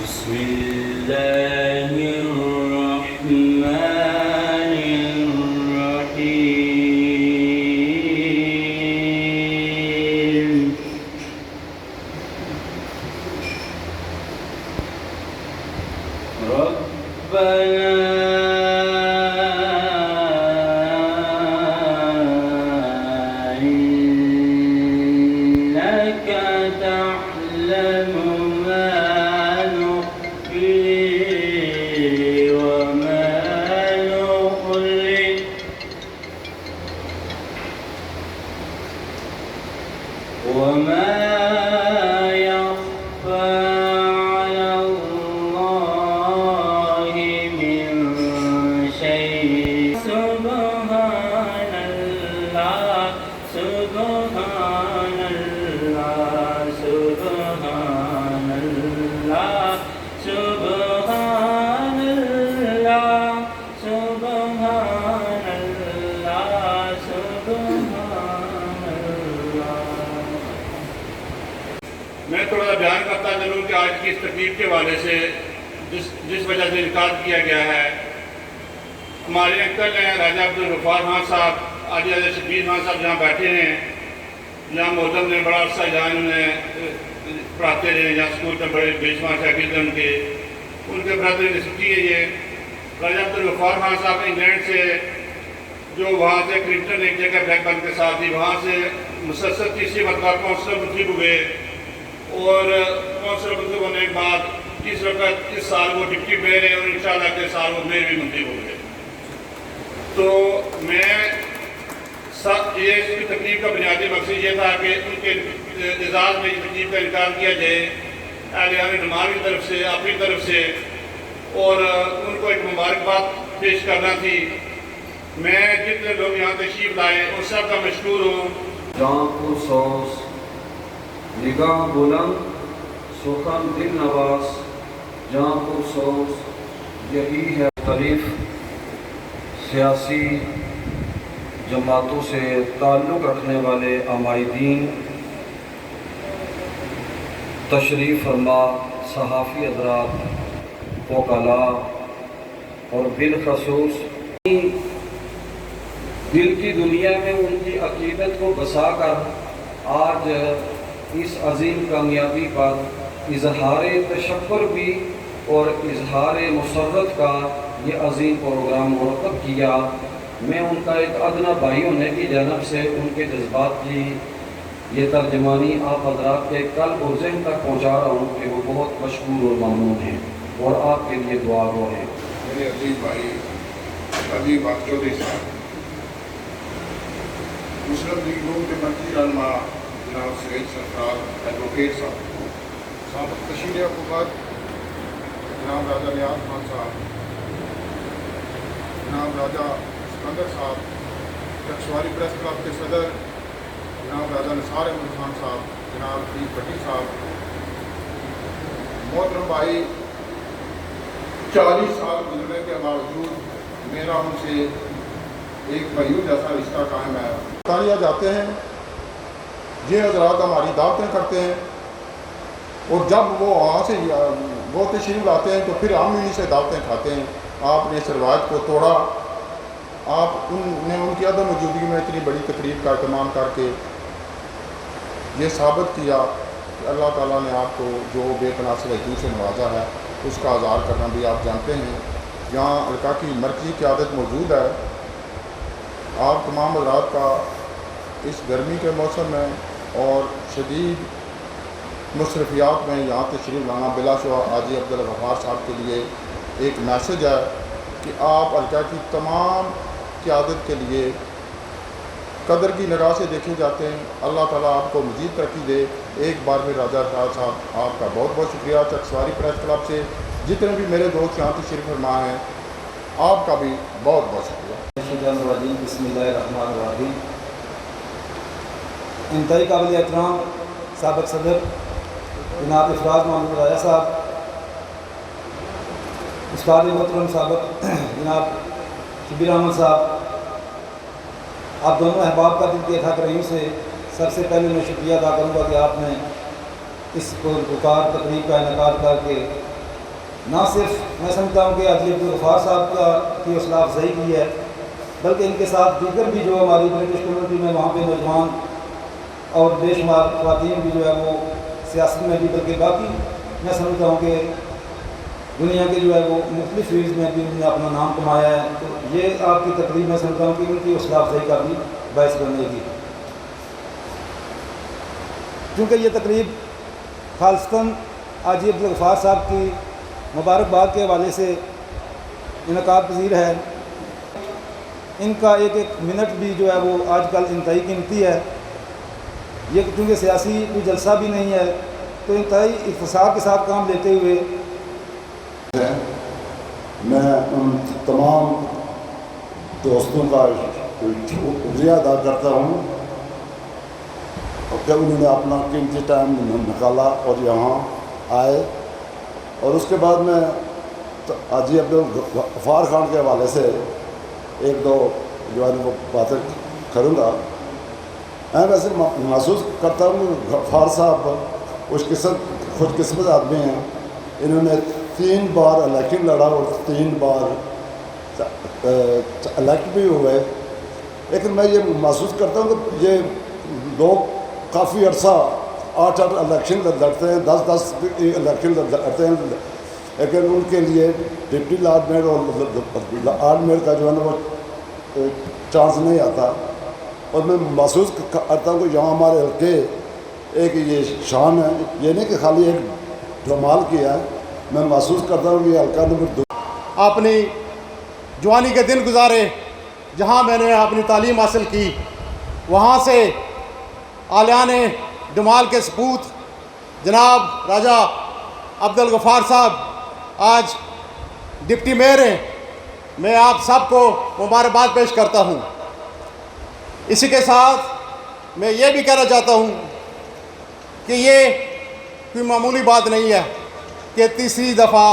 بسم الله الرحمن الرحيم ربنا إنك تعلم ما نخفي وما نعلن وما يخفى على الله من شيء سبحان الله سبحان الله سبحان الله سبحان الله سبحان الله سبحان الله. میں تھوڑا سا بیان کرتا چلوں کہ آج کی اس تقریب کے حوالے سے جس وجہ سے انعقاد کیا گیا ہے. ہمارے انکل ہیں راجہ عبدالغفار خان صاحب، آج شبیر خان صاحب جہاں بیٹھے ہیں، جہاں محترم نے بڑا عرصہ جہاں انہوں نے پڑھاتے رہے، جہاں اسکول میں بڑے بے شمار شاگرد ان کے برادری نسبتی ہے. یہ راجہ عبدالغفار خان صاحب انگلینڈ سے، جو وہاں سے کرنٹن ایک جگہ بلیک بن کے ساتھ ہی وہاں سے مسلسل تیسری مرتبہ کونسلر منتخب ہوئے، اور کونسلر منتخب ہونے کے بعد اس وقت اس سال وہ ڈپٹی میئر ہے، اور انشاءاللہ اگلے سال وہ میئر بھی منتخب ہوں گے. تو میں یہ اس کی تقریب کا بنیادی مقصد یہ تھا کہ ان کے اعزاز میں اس تقریب کا انعقاد کیا جائے اہلیان نماز کی طرف سے، اپنی طرف سے، اور ان کو ایک مبارکباد پیش کرنا تھی. میں جتنے لوگ یہاں تشریف لائے ان سب کا مشکور ہوں. جان پرسوز، نگاہ بلند، سخن دل نواز، جان پرسوز، یہی ہے. مختلف سیاسی جماعتوں سے تعلق رکھنے والے عمائدین، تشریف فرما صحافی حضرات، وکلاء، اور بالخصوص دل کی دنیا میں ان کی عقیدت کو بسا کر آج اس عظیم کامیابی پر اظہار تشکر بھی اور اظہار مسرت کا یہ عظیم پروگرام منعقد کیا. میں ان کا ایک ادنا بھائی ہونے کی جانب سے ان کے جذبات کی یہ ترجمانی آپ حضرات کے قلب و ذہن تک پہنچا رہا ہوں کہ وہ بہت مشکور اور ممنون ہیں اور آپ کے لیے دعا گو ہیں. میرے عزیز بھائی عزیز باغ چودھری صاحب، مسلم لیگ نون کے مرکزی رہنما جناب سید سرفراز ایڈوکیٹ صاحب، سابق کشیر حکومت جناب راجہ نیاز خان صاحب، جناب راجہ سکندر صاحب، چکسواری پریس کلب کے صدر جناب راجہ نثار احمد خان صاحب، جناب عید بھٹی صاحب. محترم بھائی، 40 سال گزرنے کے باوجود میرا ان سے ایک بھائیوں جیسا رشتہ قائم ہے. برطانیہ جاتے ہیں، یہ حضرات ہماری دعوتیں کرتے ہیں، اور جب وہ وہاں سے وہ تشریف لاتے ہیں تو پھر ہم انہیں سے دعوتیں کھاتے ہیں. آپ نے اس روایت کو توڑا. آپ نے ان کی عدم موجودگی میں اتنی بڑی تقریب کا اہتمام کر کے یہ ثابت کیا کہ اللہ تعالیٰ نے آپ کو جو بے پناہ صلاحیتوں سے نوازا ہے اس کا اظہار کرنا بھی آپ جانتے ہیں. یہاں القاء کی مرکزی قیادت موجود ہے. آپ تمام حضرات کا اس گرمی کے موسم میں اور شدید مصروفیات میں یہاں تشریف لانا بلا شبہ حاجی عبدالغفار صاحب کے لیے ایک میسج ہے کہ آپ القاء کی تمام قیادت کے لیے قدر کی نگاہ سے دیکھے جاتے ہیں. اللہ تعالیٰ آپ کو مزید ترقی دے. ایک بار پھر راجہ فراز صاحب آپ کا بہت بہت شکریہ. چکسواری پریس کلب سے جتنے بھی میرے دوست یہاں تشریف فرما ہیں آپ کا بھی بہت بہت شکریہ. بسم اللہ الرحمن الرحیم. انتہائی قابل احترام سابق صدر جناب افراز محمد راجہ صاحب، استاد محترم سابق جناب شبیر احمد صاحب، آپ دونوں احباب کا دل کے تھا کریم سے سب سے پہلے میں شکریہ ادا کروں گا کہ آپ نے اس پرکار تقریب کا انعقاد کر کے نہ صرف میں سمجھتا ہوں کہ حاجی عبدالغفار صاحب کی حوصلہ افزائی کی ہے، بلکہ ان کے ساتھ دیگر بھی جو ہماری برٹش کمیونٹی میں وہاں پہ نوجوان اور بے شمار خواتین بھی جو ہے وہ سیاست میں بھی، بلکہ باقی میں سمجھتا ہوں کہ دنیا کے جو ہے وہ مختلف فیلڈز میں بھی انہوں نے اپنا نام کمایا ہے، تو یہ آپ کی تقریب میں سمجھتا ہوں کہ ان کی حوصلہ افزائی کا بھی باعث بنے گی، کیونکہ یہ تقریب خالصتاً حاجی عبدالغفار صاحب کی مبارکباد کے حوالے سے انعقاد پذیر ہے۔ ان کا ایک ایک منٹ بھی جو ہے وہ آج کل انتہائی قیمتی ہے، یہ کیونکہ سیاسی کوئی جلسہ بھی نہیں ہے، تو انتہائی اختصار کے ساتھ کام لیتے ہوئے میں ان تمام دوستوں کا شکریہ ادا کرتا ہوں کہ انہوں نے اپنا قیمتی ٹائم نکالا اور یہاں آئے، اور اس کے بعد میں حاجی عبدالغفار خان کے حوالے سے ایک دو جو ہے وہ باتیں کروں گا۔ میں ویسے محسوس کرتا ہوں کہ غفار صاحب خوش قسمت آدمی ہیں، انہوں نے 3 بار الیکشن لڑا اور 3 بار الیکٹ بھی ہوئے، لیکن میں یہ محسوس کرتا ہوں کہ یہ لوگ کافی عرصہ 8 الیکشن لڑتے ہیں، 10 الیکشن لڑتے ہیں، لیکن ان کے لیے ڈپٹی لارڈ میئر اور لارڈ میئر کا جو ہے نا وہ چانس نہیں آتا، اور میں محسوس کرتا ہوں کہ یہاں ہمارے حلقے ایک یہ شان ہے، یہ نہیں کہ خالی ایک ڈھمال کیا ہے، میں محسوس کرتا ہوں کہ یہ حلقہ نمبر 2 اپنی جوانی کے دن گزارے، جہاں میں نے اپنی تعلیم حاصل کی، وہاں سے اعلیان ڈھمال کے سپوت جناب راجہ عبدالغفار صاحب آج ڈپٹی میئر ہیں۔ میں آپ سب کو مبارکباد پیش کرتا ہوں۔ اسی کے ساتھ میں یہ بھی کہنا چاہتا ہوں کہ یہ کوئی معمولی بات نہیں ہے کہ تیسری دفعہ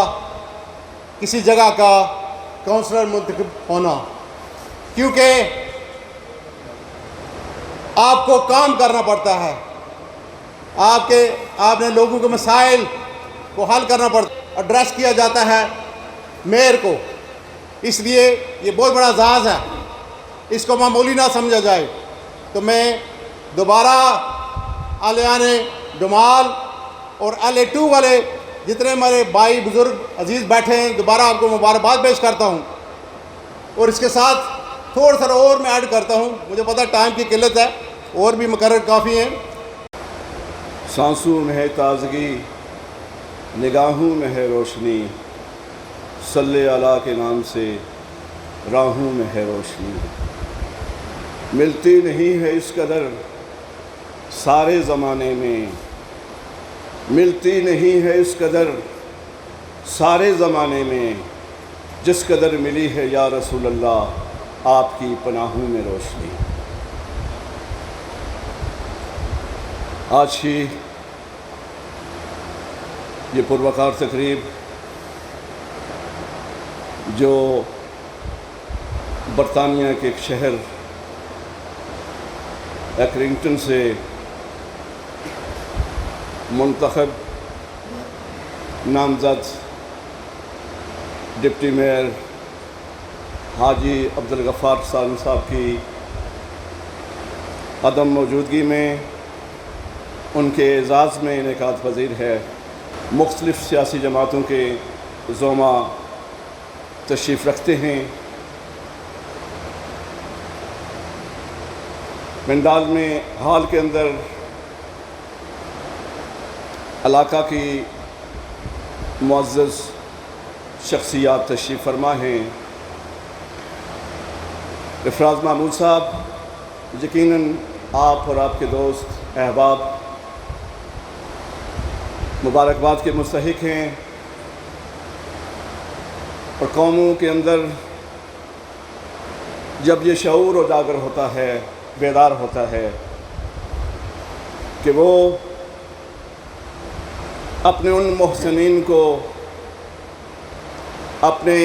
کسی جگہ کا کونسلر منتخب ہونا، کیونکہ آپ کو کام کرنا پڑتا ہے، آپ نے لوگوں کے مسائل کو حل کرنا پڑتا ہے، ایڈریس کیا جاتا ہے میئر کو، اس لیے یہ بہت بڑا اعزاز ہے، اس کو معمولی نہ سمجھا جائے۔ تو میں دوبارہ اعلیان ڈھمال اور LA2 والے جتنے ہمارے بھائی بزرگ عزیز بیٹھے ہیں، دوبارہ آپ کو مبارکباد پیش کرتا ہوں، اور اس کے ساتھ تھوڑا سا اور میں ایڈ کرتا ہوں، مجھے پتہ ٹائم کی قلت ہے، اور بھی مقرر کافی ہیں۔ سانسوں میں ہے تازگی، نگاہوں میں ہے روشنی، صلی اللہ کے نام سے راہوں میں ہے روشنی، ملتی نہیں ہے اس قدر سارے زمانے میں، ملتی نہیں ہے اس قدر سارے زمانے میں، جس قدر ملی ہے یا رسول اللہ آپ کی پناہوں میں روشنی۔ آج ہی یہ پروقار تقریب جو برطانیہ کے ایک شہر ایکرنگٹن سے منتخب نامزد ڈپٹی میئر حاجی عبدالغفار صاحب کی عدم موجودگی میں ان کے اعزاز میں انعقاد پذیر ہے۔ مختلف سیاسی جماعتوں کے زعما تشریف رکھتے ہیں۔ منڈال میں حال کے اندر علاقہ کی معزز شخصیات تشریف فرما ہیں۔ افراز محمود صاحب یقیناً آپ اور آپ کے دوست احباب مبارکباد کے مستحق ہیں، اور قوموں کے اندر جب یہ شعور اجاگر ہوتا ہے، بیدار ہوتا ہے کہ وہ اپنے ان محسنین کو، اپنے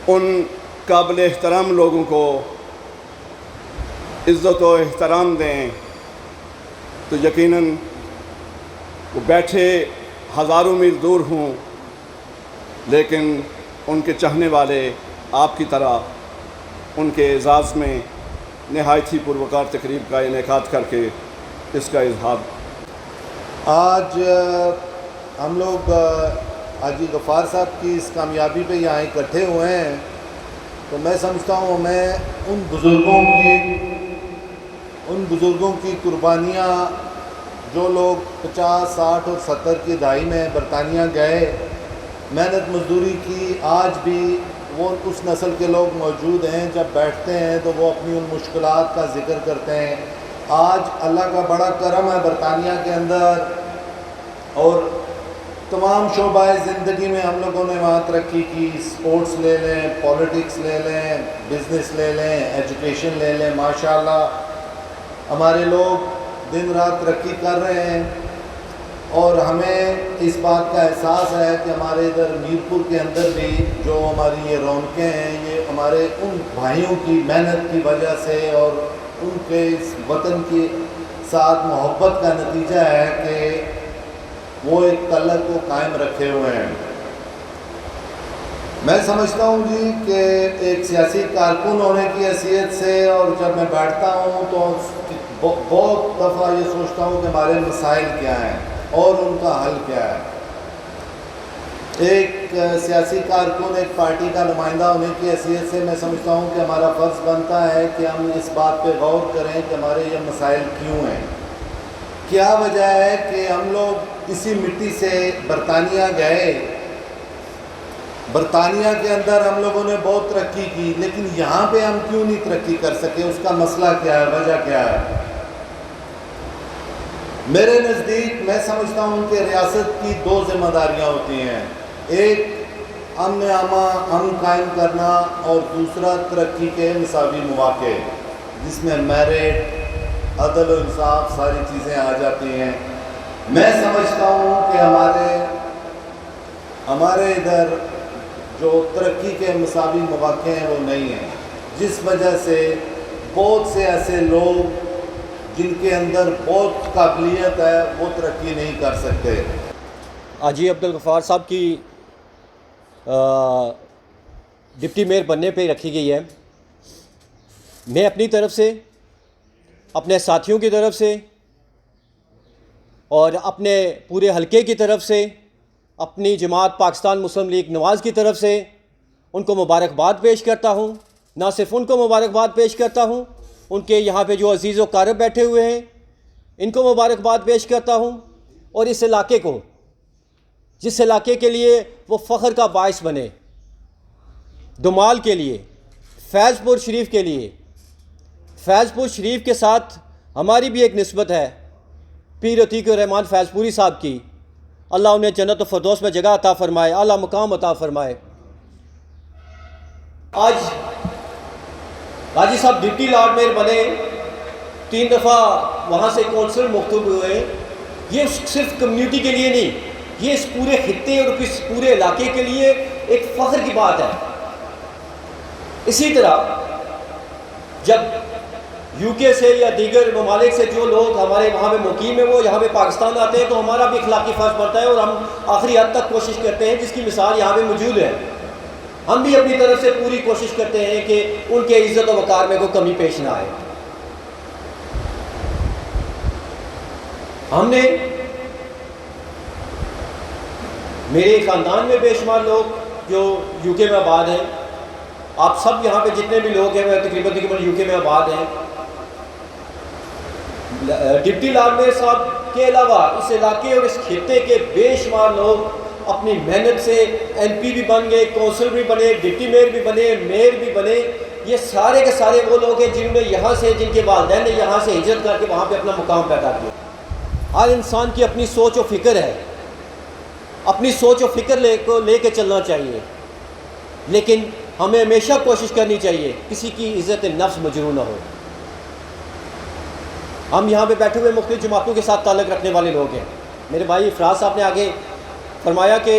ان قابل احترام لوگوں کو عزت و احترام دیں، تو یقیناً وہ بیٹھے ہزاروں میل دور ہوں لیکن ان کے چاہنے والے آپ کی طرح ان کے اعزاز میں نہایت ہی پروکار تقریب کا انعقاد کر کے اس کا اظہار۔ آج ہم لوگ حاجی غفار صاحب کی اس کامیابی پہ یہاں اکٹھے ہوئے ہیں، تو میں سمجھتا ہوں میں ان بزرگوں کی قربانیاں جو لوگ 50، 60 اور 70 کی دہائی میں برطانیہ گئے، محنت مزدوری کی، آج بھی وہ اس نسل کے لوگ موجود ہیں۔ جب بیٹھتے ہیں تو وہ اپنی ان مشکلات کا ذکر کرتے ہیں۔ آج اللہ کا بڑا کرم ہے برطانیہ کے اندر، اور تمام شعبۂ زندگی میں ہم لوگوں نے وہاں ترقی کی۔ سپورٹس لے لیں، پولیٹکس لے لیں، بزنس لے لیں، ایجوکیشن لے لیں، ماشاءاللہ ہمارے لوگ دن رات ترقی کر رہے ہیں۔ اور ہمیں اس بات کا احساس ہے کہ ہمارے ادھر میرپور کے اندر بھی جو ہماری یہ رونقیں ہیں، یہ ہمارے ان بھائیوں کی محنت کی وجہ سے اور ان کے اس وطن کی ساتھ محبت کا نتیجہ ہے کہ وہ ایک تعلق کو قائم رکھے ہوئے ہیں۔ میں سمجھتا ہوں جی کہ ایک سیاسی کارکن ہونے کی حیثیت سے، اور جب میں بیٹھتا ہوں تو بہت دفعہ یہ سوچتا ہوں کہ ہمارے مسائل کیا ہیں اور ان کا حل کیا ہے۔ ایک سیاسی کارکن، ایک پارٹی کا نمائندہ ہونے کی حیثیت سے میں سمجھتا ہوں کہ ہمارا فرض بنتا ہے کہ ہم اس بات پہ غور کریں کہ ہمارے یہ مسائل کیوں ہیں، کیا وجہ ہے کہ ہم لوگ اسی مٹی سے برطانیہ گئے۔ برطانیہ کے اندر ہم لوگوں نے بہت ترقی کی، لیکن یہاں پہ ہم کیوں نہیں ترقی کر سکے؟ اس کا مسئلہ کیا ہے، وجہ کیا ہے؟ میرے نزدیک میں سمجھتا ہوں کہ ریاست کی 2 ذمہ داریاں ہوتی ہیں، ایک امن قائم کرنا اور دوسرا ترقی کے مساوی مواقع، جس میں میرٹ، عدل و انصاف ساری چیزیں آ جاتی ہیں۔ میں سمجھتا ہوں کہ ہمارے ادھر جو ترقی کے مساوی مواقع ہیں وہ نہیں ہیں، جس وجہ سے بہت سے ایسے لوگ جن کے اندر بہت قابلیت ہے وہ ترقی نہیں کر سکتے۔ حاجی عبدالغفار صاحب کی ڈپٹی میئر بننے پہ رکھی گئی ہے۔ میں اپنی طرف سے، اپنے ساتھیوں کی طرف سے اور اپنے پورے حلقے کی طرف سے، اپنی جماعت پاکستان مسلم لیگ نواز کی طرف سے ان کو مبارکباد پیش کرتا ہوں۔ نہ صرف ان کو مبارکباد پیش کرتا ہوں، ان کے یہاں پہ جو عزیز و قارب بیٹھے ہوئے ہیں ان کو مبارکباد پیش کرتا ہوں، اور اس علاقے کو، جس علاقے کے لیے وہ فخر کا باعث بنے، دمال کے لیے، فیض پور شریف کے لیے۔ فیض پور شریف کے ساتھ ہماری بھی ایک نسبت ہے، پیر عتیق الرحمن فیض پوری صاحب کی، اللہ انہیں جنت و فردوس میں جگہ عطا فرمائے، اعلیٰ مقام عطا فرمائے۔ آج حاجی صاحب ڈپٹی لارڈ میئر بنے، 3 دفعہ وہاں سے کونسلر منتخب ہوئے۔ یہ صرف کمیونٹی کے لیے نہیں، یہ اس پورے خطے اور اس پورے علاقے کے لیے ایک فخر کی بات ہے۔ اسی طرح جب یو کے سے یا دیگر ممالک سے جو لوگ ہمارے وہاں پہ مقیم ہیں وہ یہاں پہ پاکستان آتے ہیں، تو ہمارا بھی اخلاقی فرض بنتا ہے، اور ہم آخری حد تک کوشش کرتے ہیں، جس کی مثال یہاں پہ موجود ہے۔ ہم بھی اپنی طرف سے پوری کوشش کرتے ہیں کہ ان کے عزت و وقار میں کوئی کمی پیش نہ آئے۔ ہم نے، میرے خاندان میں بے شمار لوگ جو یو کے میں آباد ہیں، آپ سب یہاں پہ جتنے بھی لوگ ہیں وہ تقریباً یو کے میں آباد ہیں۔ ڈپٹی لارڈ میئر صاحب کے علاوہ اس علاقے اور اس خطے کے بے شمار لوگ اپنی محنت سے ایم پی بھی بن گئے، کونسل بھی بنے، ڈپٹی میئر بھی بنے، میئر بھی بنے۔ یہ سارے کے سارے وہ لوگ ہیں جن نے یہاں سے، جن کے والدین نے یہاں سے ہجرت کر کے وہاں پہ اپنا مقام پیدا کیا۔ ہر انسان کی اپنی سوچ و فکر ہے، اپنی سوچ و فکر لے کے چلنا چاہیے، لیکن ہمیں ہمیشہ کوشش کرنی چاہیے کسی کی عزت نفس مجروح نہ ہو۔ ہم یہاں پہ بیٹھے ہوئے مختلف جماعتوں کے ساتھ تعلق رکھنے والے لوگ ہیں۔ میرے بھائی افراز صاحب نے آگے فرمایا کہ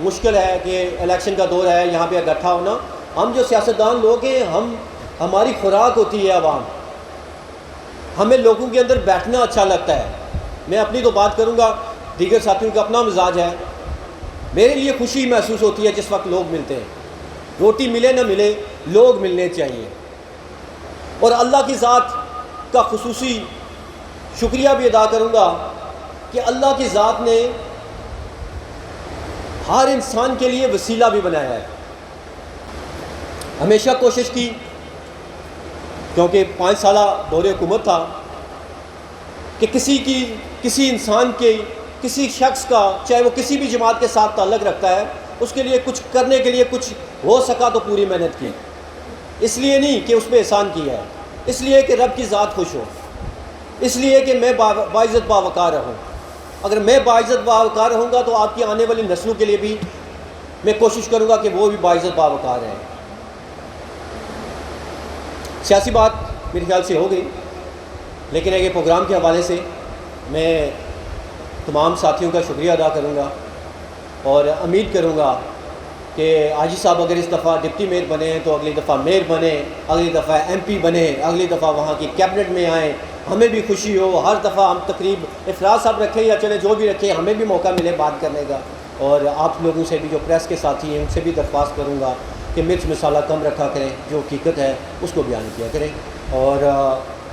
مشکل ہے کہ الیکشن کا دور ہے، یہاں پہ اکٹھا ہونا۔ ہم جو سیاستدان لوگ ہیں، ہماری خوراک ہوتی ہے عوام، ہمیں لوگوں کے اندر بیٹھنا اچھا لگتا ہے۔ میں اپنی تو بات کروں گا، دیگر ساتھیوں کا اپنا مزاج ہے۔ میرے لیے خوشی محسوس ہوتی ہے جس وقت لوگ ملتے ہیں. روٹی ملے نہ ملے لوگ ملنے چاہیے. اور اللہ کی ذات کا خصوصی شکریہ بھی ادا کروں گا کہ اللہ کی ذات نے ہر انسان کے لیے وسیلہ بھی بنایا ہے. ہمیشہ کوشش کی، کیونکہ 5 سالہ دور حکومت تھا، کہ کسی انسان کے، کسی شخص کا، چاہے وہ کسی بھی جماعت کے ساتھ تعلق رکھتا ہے، اس کے لیے کچھ کرنے کے لیے کچھ ہو سکا تو پوری محنت کی. اس لیے نہیں کہ اس پہ احسان کیا ہے، اس لیے کہ رب کی ذات خوش ہو، اس لیے کہ میں باعزت باوقار رہوں. اگر میں باعزت باوقار رہوں گا تو آپ کی آنے والی نسلوں کے لیے بھی میں کوشش کروں گا کہ وہ بھی باعزت باوقار رہیں. سیاسی بات میرے خیال سے ہو گئی، لیکن ایک پروگرام کے حوالے سے میں تمام ساتھیوں کا شکریہ ادا کروں گا اور امید کروں گا کہ حاجی صاحب اگر اس دفعہ ڈپٹی میئر بنے ہیں تو اگلی دفعہ میئر بنے، اگلی دفعہ MP بنے، اگلی دفعہ وہاں کی کیبنٹ میں آئیں، ہمیں بھی خوشی ہو. ہر دفعہ ہم تقریب افراد صاحب رکھیں یا چلے جو بھی رکھیں، ہمیں بھی موقع ملے بات کرنے کا. اور آپ لوگوں سے بھی جو پریس کے ساتھی ہیں ان سے بھی درخواست کروں گا کہ مرچ مسالہ کم رکھا کریں، جو حقیقت ہے اس کو بیان کیا کریں. اور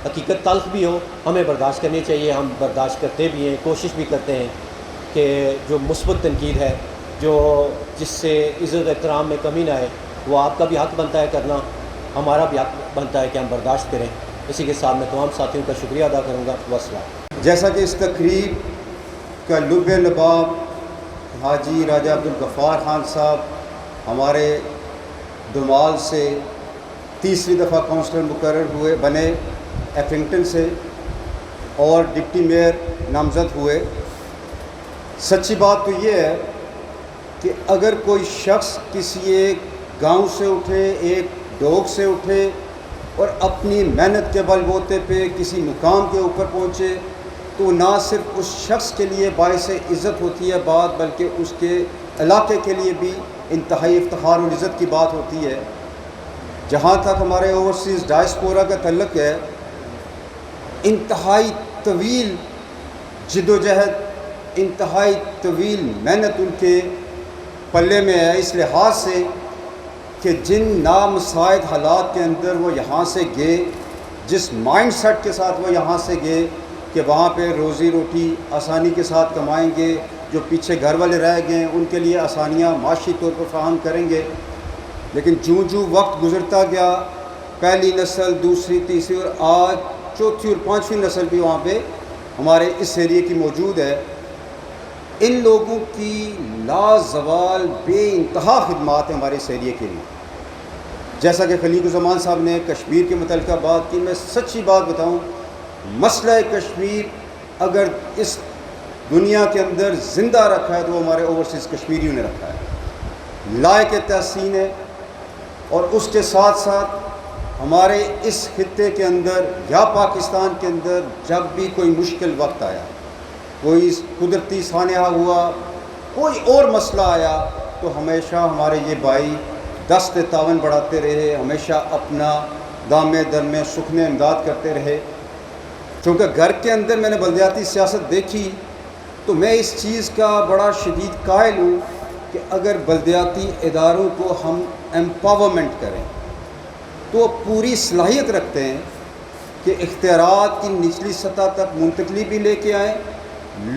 حقیقت تلخ بھی ہو ہمیں برداشت کرنی چاہیے، ہم برداشت کرتے بھی ہیں، کوشش بھی کرتے ہیں کہ جو مثبت تنقید ہے، جس سے عزت احترام میں کمی نہ آئے، وہ آپ کا بھی حق بنتا ہے کرنا، ہمارا بھی حق بنتا ہے کہ ہم برداشت کریں. اسی کے ساتھ میں تمام ساتھیوں کا شکریہ ادا کروں گا. والسلام. جیسا کہ اس تقریب کا لب لباب حاجی راجہ عبدالغفار خان صاحب ہمارے دمال سے 3ری دفعہ کونسلر مقرر بنے ایفنگٹن سے، اور ڈپٹی میئر نامزد ہوئے. سچی بات تو یہ ہے کہ اگر کوئی شخص کسی ایک گاؤں سے اٹھے، ایک ڈوگ سے اٹھے اور اپنی محنت کے بل بوتے پہ کسی مقام کے اوپر پہنچے، تو نہ صرف اس شخص کے لیے باعث عزت ہوتی ہے بات، بلکہ اس کے علاقے کے لیے بھی انتہائی افتخار و عزت کی بات ہوتی ہے. جہاں تک ہمارے اوورسیز ڈائسپورا کا تعلق ہے، انتہائی طویل جد و جہد، انتہائی طویل محنت ان کے پلے میں ہے، اس لحاظ سے کہ جن نامساعد حالات کے اندر وہ یہاں سے گئے، جس مائنڈ سیٹ کے ساتھ وہ یہاں سے گئے کہ وہاں پہ روزی روٹی آسانی کے ساتھ کمائیں گے، جو پیچھے گھر والے رہ گئے ان کے لیے آسانیاں معاشی طور پر فراہم کریں گے. لیکن جو وقت گزرتا گیا، پہلی نسل، دوسری، تیسری اور آج 4تھی اور 5ویں نسل بھی وہاں پہ ہمارے اس ایریے کی موجود ہے. ان لوگوں کی لازوال بے انتہا خدمات ہیں ہمارے اس ایریے کے لیے. جیسا کہ خلیق الزمان صاحب نے کشمیر کے متعلقہ بات کی، میں سچی بات بتاؤں، مسئلہ کشمیر اگر اس دنیا کے اندر زندہ رکھا ہے تو وہ ہمارے اوورسیز کشمیریوں نے رکھا ہے. لائق تحسین ہے. اور اس کے ساتھ ساتھ ہمارے اس خطے کے اندر یا پاکستان کے اندر جب بھی کوئی مشکل وقت آیا، کوئی قدرتی سانحہ ہوا، کوئی اور مسئلہ آیا، تو ہمیشہ ہمارے یہ بھائی دست تعاون بڑھاتے رہے، ہمیشہ اپنا دامے درمے سکھنے امداد کرتے رہے. چونکہ گھر کے اندر میں نے بلدیاتی سیاست دیکھی تو میں اس چیز کا بڑا شدید قائل ہوں کہ اگر بلدیاتی اداروں کو ہم ایمپاورمنٹ کریں تو پوری صلاحیت رکھتے ہیں کہ اختیارات کی نچلی سطح تک منتقلی بھی لے کے آئیں،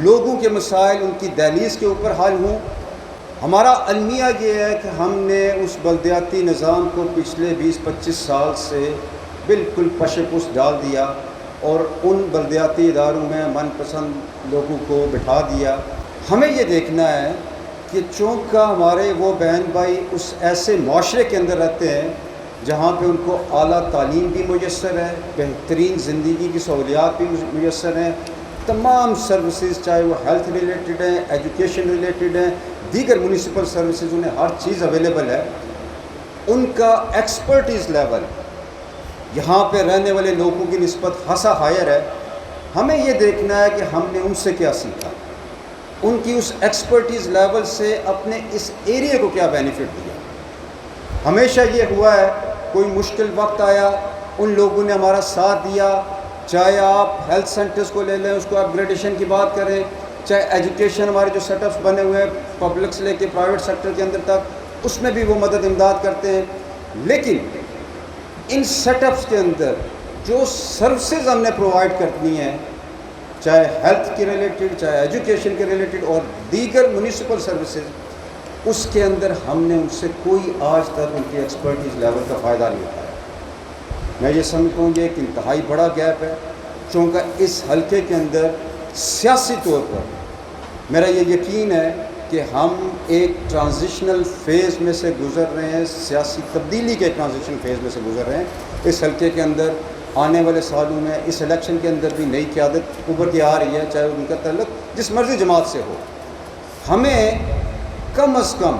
لوگوں کے مسائل ان کی دہلیز کے اوپر حل ہوں. ہمارا المیہ یہ ہے کہ ہم نے اس بلدیاتی نظام کو پچھلے 20-25 سال سے بالکل پش پس ڈال دیا اور ان بلدیاتی اداروں میں من پسند لوگوں کو بٹھا دیا. ہمیں یہ دیکھنا ہے کہ چونکہ ہمارے وہ بہن بھائی اس ایسے معاشرے کے اندر رہتے ہیں جہاں پہ ان کو اعلیٰ تعلیم بھی میسر ہے، بہترین زندگی کی سہولیات بھی میسر ہیں، تمام سروسز چاہے وہ ہیلتھ ریلیٹڈ ہیں، ایجوکیشن ریلیٹڈ ہیں، دیگر میونسپل سروسز، انہیں ہر چیز اویلیبل ہے. ان کا ایکسپرٹیز لیول یہاں پہ رہنے والے لوگوں کی نسبت خاصا ہائر ہے. ہمیں یہ دیکھنا ہے کہ ہم نے ان سے کیا سیکھا، ان کی اس ایکسپرٹیز لیول سے اپنے اس ایریے کو کیا بینیفٹ دیا. ہمیشہ یہ ہوا ہے کوئی مشکل وقت آیا ان لوگوں نے ہمارا ساتھ دیا، چاہے آپ ہیلتھ سینٹرز کو لے لیں، اس کو اپ گریڈیشن کی بات کریں، چاہے ایجوکیشن ہمارے جو سیٹ اپس بنے ہوئے ہیں پبلک سے لے کے پرائیویٹ سیکٹر کے اندر تک، اس میں بھی وہ مدد امداد کرتے ہیں. لیکن ان سیٹ اپس کے اندر جو سروسز ہم نے پرووائڈ کرنی ہیں، چاہے ہیلتھ کے ریلیٹڈ، چاہے ایجوکیشن کے ریلیٹڈ اور دیگر میونسپل سروسز، اس کے اندر ہم نے ان سے کوئی آج تک ان کی ایکسپرٹیز لیول کا فائدہ نہیں اٹھایا. میں یہ سمجھتا ہوں یہ ایک انتہائی بڑا گیپ ہے، چونکہ اس حلقے کے اندر سیاسی طور پر میرا یہ یقین ہے کہ ہم ایک ٹرانزیشنل فیز میں سے گزر رہے ہیں، سیاسی تبدیلی کے ٹرانزیشن فیز میں سے گزر رہے ہیں. اس حلقے کے اندر آنے والے سالوں میں اس الیکشن کے اندر بھی نئی قیادت ابھر کے آ رہی ہے، چاہے ان کا تعلق جس مرضی جماعت سے ہو. ہمیں کم از کم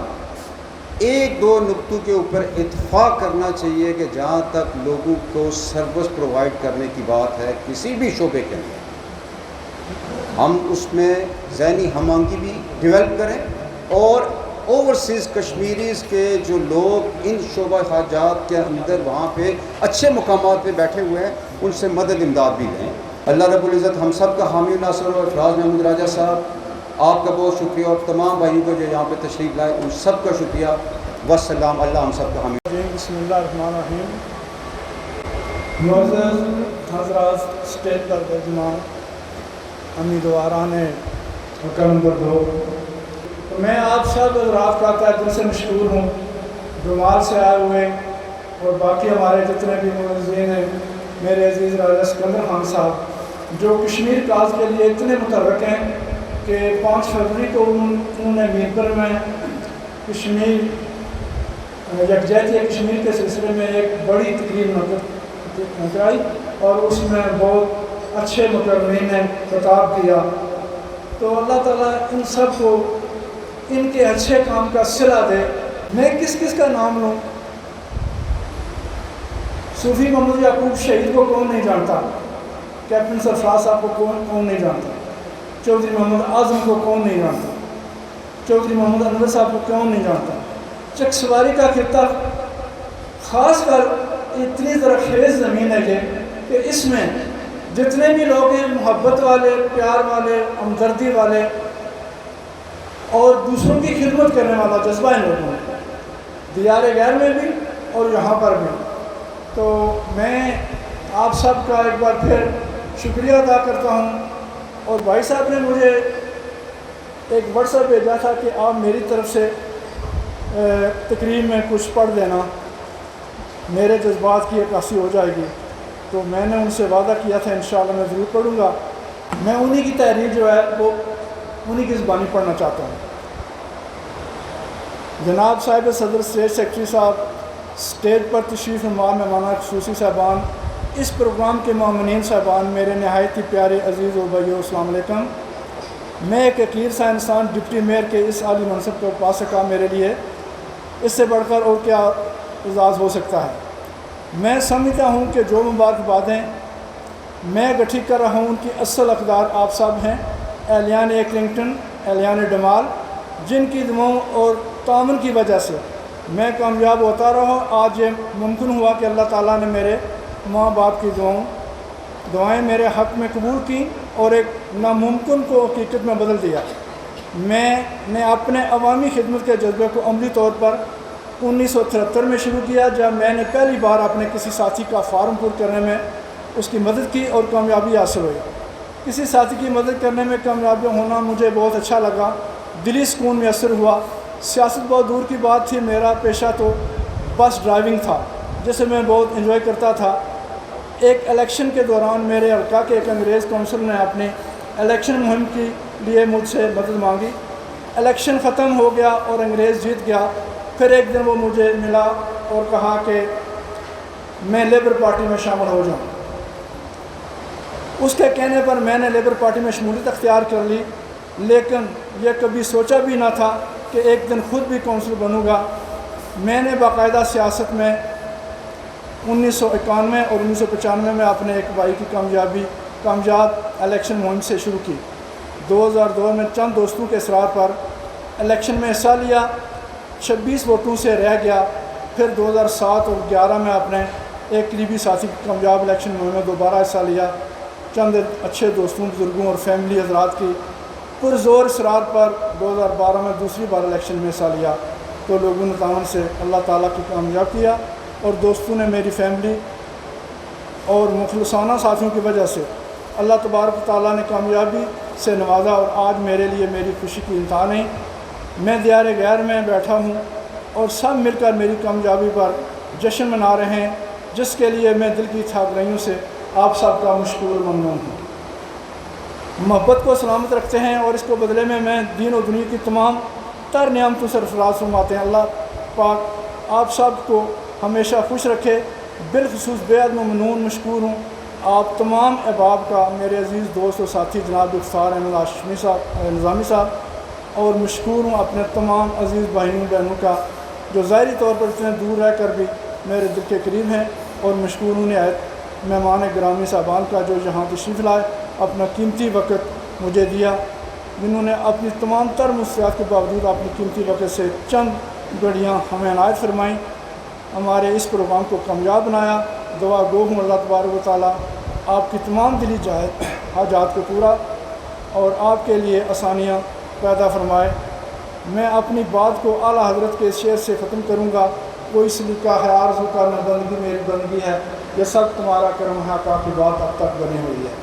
ایک دو نقطوں کے اوپر اتفاق کرنا چاہیے کہ جہاں تک لوگوں کو سروس پرووائڈ کرنے کی بات ہے کسی بھی شعبے کے اندر، ہم اس میں ذہنی ہم آہنگی بھی ڈیولپ کریں، اور اوورسیز کشمیریز کے جو لوگ ان شعبہ حاجات کے اندر وہاں پہ اچھے مقامات پہ بیٹھے ہوئے ہیں ان سے مدد امداد بھی لیں. اللہ رب العزت ہم سب کا حامی ناصر اور فراز محمود راجہ صاحب آپ کا بہت شکریہ، اور تمام بھائیوں کو جو یہاں پہ تشریف لائے ان سب کا شکریہ. والسلام. اللہ ہم سب کا حامی. بسم اللہ الرحمن الرحیم. معزز حضرات، اسٹیج پر جناب امیدواران حلقہ نمبر 2، میں آپ سب حضرات کا تہ دل سے مشکور ہوں، جمال سے آئے ہوئے، اور باقی ہمارے جتنے بھی معززین ہیں، میرے عزیز راجہ سکندر خان صاحب جو کشمیر کاز کے لیے اتنے متحرک ہیں کہ 5 فروری کو انہوں نے میرپور میں کشمیر یکجہتی کشمیر کے سلسلے میں ایک بڑی تقریب منعقد، اور اس میں بہت اچھے مکرمین نے خطاب کیا. تو اللہ تعالیٰ ان سب کو ان کے اچھے کام کا صلہ دے. میں کس کس کا نام لوں؟ صوفی محمد یعقوب شہید کو کون نہیں جانتا؟ کیپٹن سرفراز صاحب کو کون نہیں جانتا؟ چودھری محمد اعظم کو کون نہیں جانتا؟ چودھری محمد انور صاحب کو کون نہیں جانتا؟ چک سواری کا خطہ خاص کر اتنی زرخیز زمین ہے یہ کہ اس میں جتنے بھی لوگ ہیں محبت والے، پیار والے، ہمدردی والے اور دوسروں کی خدمت کرنے والا جذبہ ان لوگوں میں، دیار غیر میں بھی اور یہاں پر بھی. تو میں آپ سب کا ایک بار پھر شکریہ ادا کرتا ہوں. اور بھائی صاحب نے مجھے ایک واٹس ایپ بھیجا تھا کہ آپ میری طرف سے تقریب میں کچھ پڑھ دینا، میرے جذبات کی عکاسی ہو جائے گی. تو میں نے ان سے وعدہ کیا تھا انشاءاللہ میں ضرور پڑھوں گا. میں انہی کی تحریر جو ہے وہ انہی کی زبانی پڑھنا چاہتا ہوں. جناب صاحب صدر اسٹیٹ سیکرٹری صاحب، اسٹیج پر تشریف فرما مہمانان خصوصی صاحبان، اس پروگرام کے معاونین صاحبان، میرے نہایت ہی پیارے عزیز و بھائیو، السلام علیکم. میں ایک حقیر سا انسان ڈپٹی میئر کے اس عالی منصب کو پا سکا، میرے لیے اس سے بڑھ کر اور کیا اعزاز ہو سکتا ہے. میں سمجھتا ہوں کہ جو مبارکبادیں میں گٹھی کر رہا ہوں ان کی اصل حقدار آپ سب ہیں، اہلیان ایکلنگٹن، اہلیان ڈمال، جن کی دعاؤں اور تعاون کی وجہ سے میں کامیاب ہوتا رہا. آج یہ ممکن ہوا کہ اللہ تعالیٰ نے میرے ماں باپ کی دعائیں میرے حق میں قبول کی اور ایک ناممکن کو حقیقت میں بدل دیا. میں نے اپنے عوامی خدمت کے جذبے کو عملی طور پر 1973 میں شروع کیا، جب میں نے پہلی بار اپنے کسی ساتھی کا فارم پر کرنے میں اس کی مدد کی اور کامیابی حاصل ہوئی. کسی ساتھی کی مدد کرنے میں کامیاب ہونا مجھے بہت اچھا لگا، دلی سکون میسر ہوا. سیاست بہت دور کی بات تھی، میرا پیشہ تو بس ڈرائیونگ تھا جسے میں بہت انجوائے کرتا تھا. ایک الیکشن کے دوران میرے حلقہ کے ایک انگریز کونسل نے اپنی الیکشن مہم کے لیے مجھ سے مدد مانگی. الیکشن ختم ہو گیا اور انگریز جیت گیا. پھر ایک دن وہ مجھے ملا اور کہا کہ میں لیبر پارٹی میں شامل ہو جاؤں. اس کے کہنے پر میں نے لیبر پارٹی میں شمولیت اختیار کر لی، لیکن یہ کبھی سوچا بھی نہ تھا کہ ایک دن خود بھی کونسل بنوں گا. میں نے باقاعدہ سیاست میں 1991 اور 1995 میں اپنے ایک بھائی کی کامیاب الیکشن مہم سے شروع کی. 2002 میں چند دوستوں کے اصرار پر الیکشن میں حصہ لیا، 26 ووٹوں سے رہ گیا. پھر 2007 اور 2011 میں اپنے ایک قریبی ساتھی کی کامیاب الیکشن مہم میں دوبارہ حصہ لیا. چند اچھے دوستوں، بزرگوں اور فیملی حضرات کی پرزور اصرار پر 2012 میں دوسری بار الیکشن میں حصہ لیا تو لوگوں نے تعاون سے اللہ تعالیٰ کی کامیاب کیا، اور دوستوں نے میری فیملی اور مخلصانہ ساتھیوں کی وجہ سے اللہ تبارک تعالیٰ نے کامیابی سے نوازا، اور آج میرے لیے میری خوشی کی انتہا نہیں۔ میں دیار غیر میں بیٹھا ہوں اور سب مل کر میری کامیابی پر جشن منا رہے ہیں، جس کے لیے میں دل کی گہرائیوں سے آپ سب کا مشکور ممنون ہوں۔ محبت کو سلامت رکھتے ہیں، اور اس کو بدلے میں دین و دنیا کی تمام تر نعمتوں سے سرفراز فرماتے ہیں۔ اللہ پاک آپ سب کو ہمیشہ خوش رکھے۔ بالخصوص بے عد ممنون مشکور ہوں آپ تمام احباب کا، میرے عزیز دوست و ساتھی جناب افتخار احمد ہاشمی صاحب نظامی صاحب، اور مشکور ہوں اپنے تمام عزیز بھائیوں بہنوں کا جو ظاہری طور پر اتنے دور رہ کر بھی میرے دل کے قریب ہیں، اور مشکور ہوں نہایت مہمان گرامی صاحبان کا جو یہاں تشریف لائے، اپنا قیمتی وقت مجھے دیا، جنہوں نے اپنی تمام تر مصروفیات کے باوجود اپنی قیمتی وقت سے چند گھڑیاں ہمیں عنایت فرمائیں، ہمارے اس پروگرام کو کامیاب بنایا۔ دعا گو ہوں اللہ تبارک و تعالیٰ آپ کی تمام دلی حاجات کو پورا اور آپ کے لیے آسانیاں پیدا فرمائے۔ میں اپنی بات کو اعلیٰ حضرت کے شعر سے ختم کروں گا، کوئی سلیقہ ہے آرزو کا نہ بندگی میری بندگی ہے، یہ سب تمہارا کرم ہے، کا کی بات اب تک بنی ہوئی ہے۔